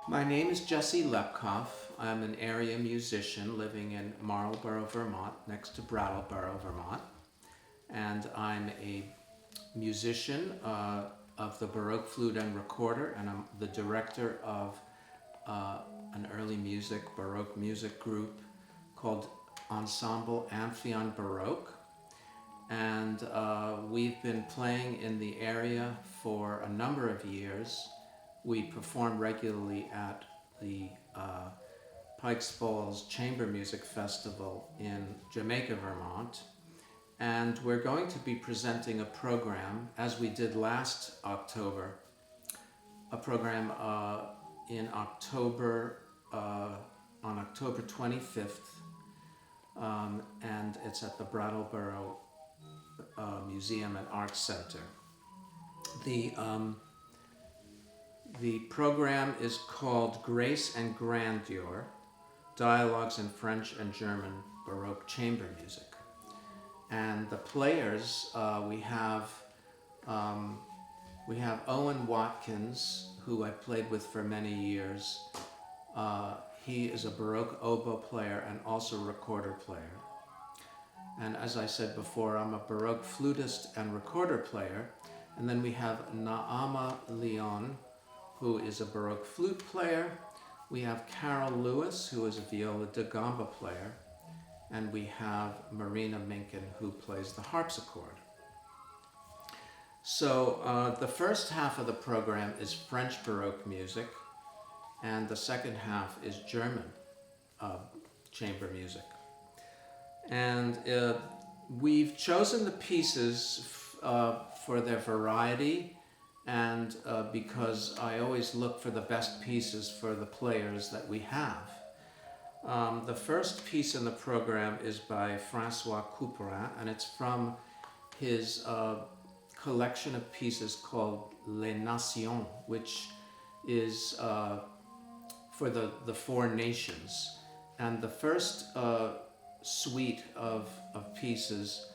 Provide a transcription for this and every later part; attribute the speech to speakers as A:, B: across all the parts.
A: My name is Jesse Lepkoff. I'm an area musician living in Marlborough, Vermont, next to Brattleboro, Vermont. And I'm a musician of the Baroque flute and recorder, and I'm the director of an early music, Baroque music group called Ensemble Amphion Baroque. And we've been playing in the area for a number of years. We perform regularly at the Pikes Falls Chamber Music Festival in Jamaica, Vermont. And we're going to be presenting a program, as we did last October, a program in October, on October 25th, and it's at the Brattleboro Museum and Arts Center. The program is called Grace and Grandeur, Dialogues in French and German Baroque Chamber Music. And the players, we have Owen Wattkins, who I played with for many years. He is a Baroque oboe player and also recorder player. And as I said before, I'm a Baroque flutist and recorder player. And then we have Naama Leon, who is a Baroque flute player. We have Carol Lewis, who is a viola da gamba player. And we have Marina Minkin, who plays the harpsichord. So the first half of the program is French Baroque music, and the second half is German chamber music. And we've chosen the pieces for their variety, and because I always look for the best pieces for the players that we have. The first piece in the program is by François Couperin, and it's from his collection of pieces called Les Nations, which is for the four nations. And the first suite of pieces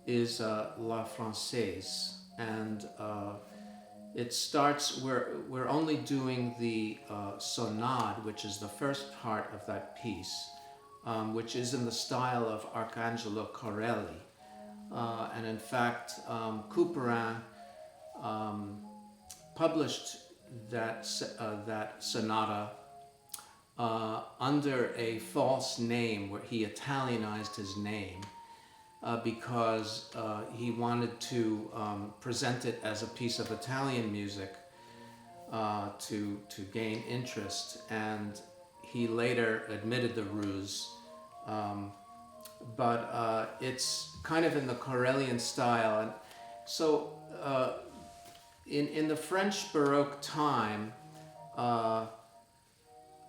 A: is La Française, and it starts, we're only doing the sonade, which is the first part of that piece, which is in the style of Arcangelo Corelli. And in fact, Couperin published that sonata under a false name, where he Italianized his name, because he wanted to present it as a piece of Italian music to gain interest, and he later admitted the ruse. But it's kind of in the Corellian style. And so in the French Baroque time,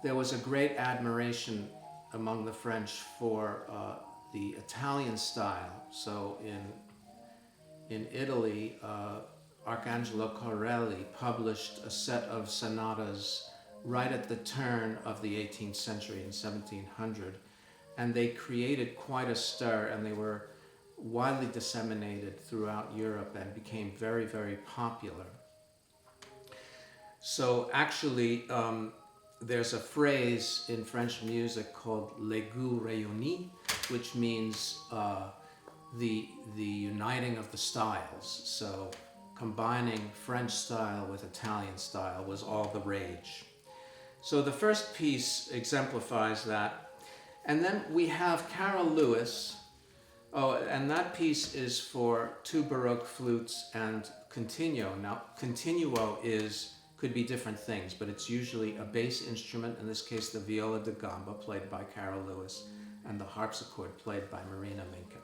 A: there was a great admiration among the French for the Italian style. So in Italy, Arcangelo Corelli published a set of sonatas right at the turn of the 18th century in 1700, and they created quite a stir, and they were widely disseminated throughout Europe and became very, very popular. So actually, there's a phrase in French music called les goûts réunis, which means the uniting of the styles. So combining French style with Italian style was all the rage. So the first piece exemplifies that. And then we have Carol Lewis. Oh, and that piece is for two Baroque flutes and continuo. Now, continuo could be different things, but it's usually a bass instrument, in this case the viola da gamba, played by Carol Lewis, and the harpsichord, played by Marina Minkin.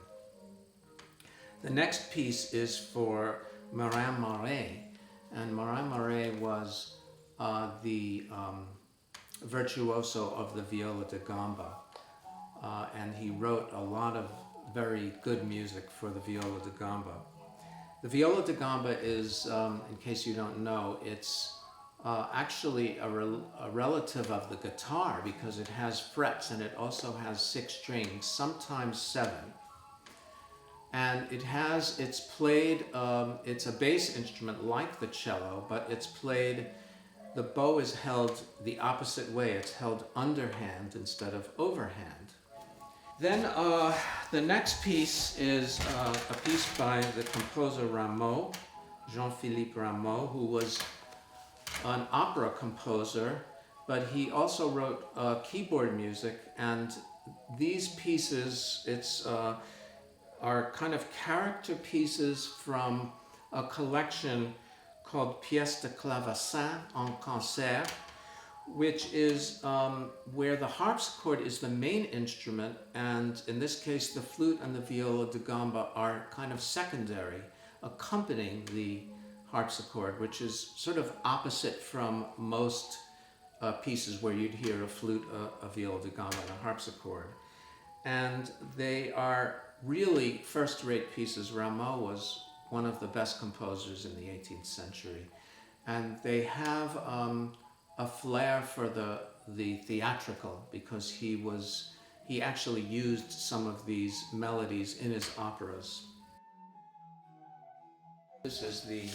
A: The next piece is for Marin Marais, and Marin Marais was the virtuoso of the viola da gamba, and he wrote a lot of very good music for the viola da gamba. The viola da gamba is, in case you don't know, it's actually a relative of the guitar, because it has frets and it also has 6 strings, sometimes 7. And it's played, it's a bass instrument like the cello, but it's played the bow is held the opposite way. It's held underhand instead of overhand. Then the next piece is a piece by the composer Rameau, Jean-Philippe Rameau, who was an opera composer, but he also wrote keyboard music. And these pieces, are kind of character pieces from a collection called Pièces de clavecin en concert, which is where the harpsichord is the main instrument, and in this case the flute and the viola da gamba are kind of secondary, accompanying the harpsichord, which is sort of opposite from most pieces where you'd hear a flute, a viola da gamba, and a harpsichord. And they are really first-rate pieces. Rameau was one of the best composers in the 18th century. And they have a flair for the theatrical, because he actually used some of these melodies in his operas. This is the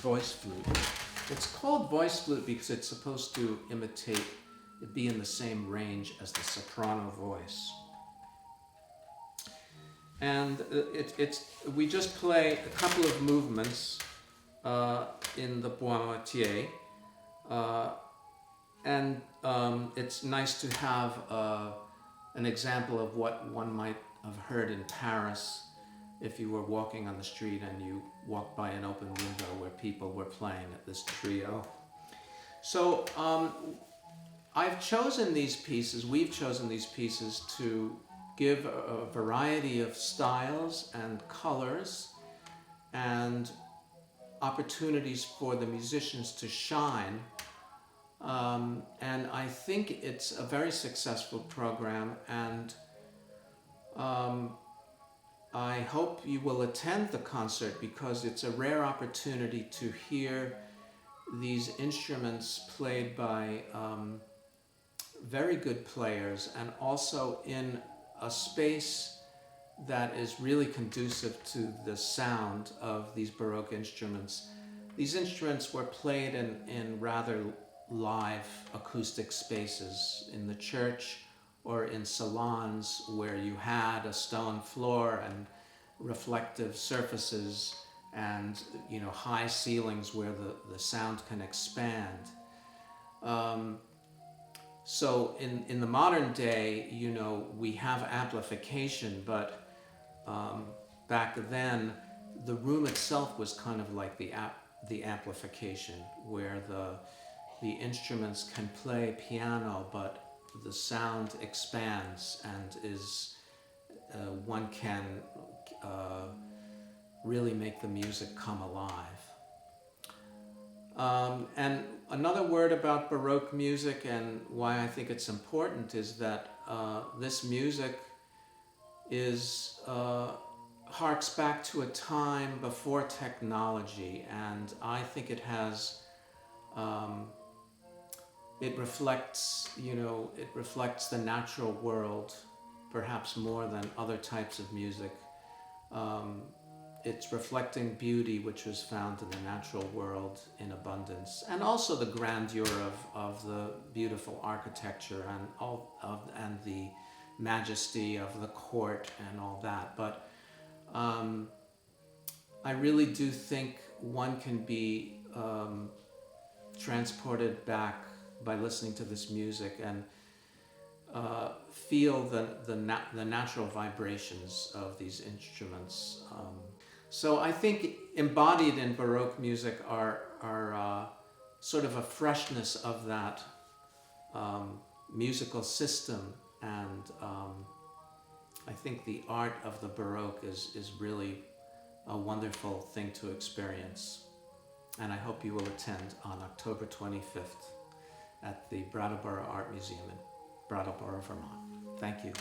A: voice flute. It's called voice flute because it's supposed to be in the same range as the soprano voice. And we just play a couple of movements in the boîtier, and it's nice to have an example of what one might have heard in Paris if you were walking on the street and you walked by an open window where people were playing at this trio. So we've chosen these pieces to give a variety of styles and colors and opportunities for the musicians to shine. And I think it's a very successful program, and I hope you will attend the concert, because it's a rare opportunity to hear these instruments played by very good players, and also in a space that is really conducive to the sound of these Baroque instruments. These instruments were played in rather live acoustic spaces, in the church or in salons where you had a stone floor and reflective surfaces and high ceilings where the sound can expand. So in the modern day, we have amplification, but back then the room itself was kind of like the amplification, where the instruments can play piano, but the sound expands and one can really make the music come alive. And another word about Baroque music and why I think it's important is that this music harks back to a time before technology, and I think it has it reflects the natural world perhaps more than other types of music. It's reflecting beauty which was found in the natural world in abundance, and also the grandeur of the beautiful architecture and the majesty of the court and all that. But I really do think one can be transported back by listening to this music and feel the natural vibrations of these instruments. So I think embodied in Baroque music are sort of a freshness of that musical system, and I think the art of the Baroque is really a wonderful thing to experience. And I hope you will attend on October 25th at the Brattleboro Art Museum in Brattleboro, Vermont. Thank you.